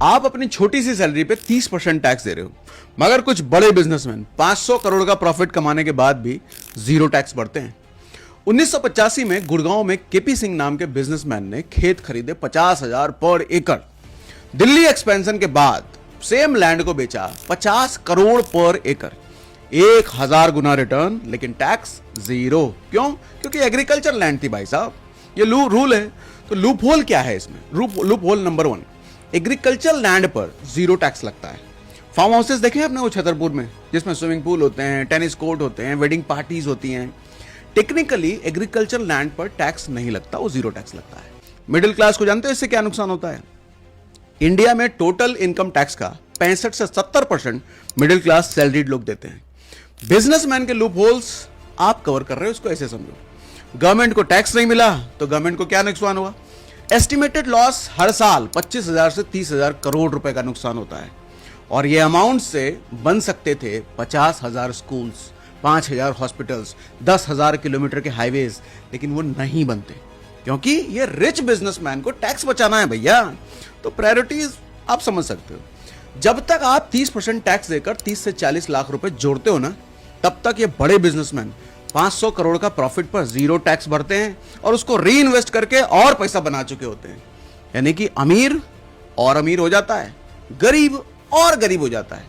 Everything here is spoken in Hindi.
आप अपनी छोटी सी सैलरी पे 30% टैक्स दे रहे हो, मगर कुछ बड़े बिजनेसमैन 500 करोड़ का प्रॉफिट कमाने के बाद भी जीरो टैक्स भरते हैं। 1985 में गुड़गांव में केपी सिंह नाम के बिजनेसमैन ने खेत खरीदे 50,000 पर एकड़। दिल्ली एक्सपेंशन के बाद सेम लैंड को बेचा 50 करोड़ पर एकड़। 1000 गुना रिटर्न, लेकिन टैक्स जीरो। क्यों? क्योंकि एग्रीकल्चर लैंड थी भाई साहब। ये रूल है। तो लूप होल क्या है इसमें? Loop hole number 1, agriculture land पर जीरो टैक्स लगता है। फार्म हाउसेस देखे आपने वो छतरपुर में, जिसमें स्विमिंग पूल होते हैं, टेनिस कोर्ट होते हैं, वेडिंग पार्टीज होती हैं। टेक्निकली एग्रीकल्चर लैंड पर टैक्स नहीं लगता, वो जीरो टैक्स लगता है। मिडिल क्लास को जानते हो इससे क्या नुकसान होता है? इंडिया में टोटल इनकम टैक्स का 65 से 70% मिडिल क्लास सैलरीड लोग देते हैं। बिजनेसमैन के लूप होल्स आप कवर कर रहे हो, इसको ऐसे समझो। गवर्नमेंट को टैक्स नहीं मिला तो गवर्नमेंट को क्या नुकसान हुआ? एस्टिमेटेड लॉस हर साल 25,000 से 30,000 करोड़ रुपए का नुकसान होता है। और ये अमाउंट से बन सकते थे 50,000 स्कूल्स, 5,000 हॉस्पिटल्स, 10,000 किलोमीटर के हाईवेज, लेकिन वो नहीं बनते क्योंकि ये रिच बिजनेसमैन को टैक्स बचाना है भैया। तो प्रायोरिटीज आप समझ सकते हो। जब तक आप 30% टैक्स देकर 30 से 40 लाख रुपए जोड़ते हो ना, तब तक ये बड़े बिजनेसमैन 500 करोड़ का प्रॉफिट पर जीरो टैक्स भरते हैं और उसको री इन्वेस्ट करके और पैसा बना चुके होते हैं। यानी कि अमीर और अमीर हो जाता है, गरीब और गरीब हो जाता है।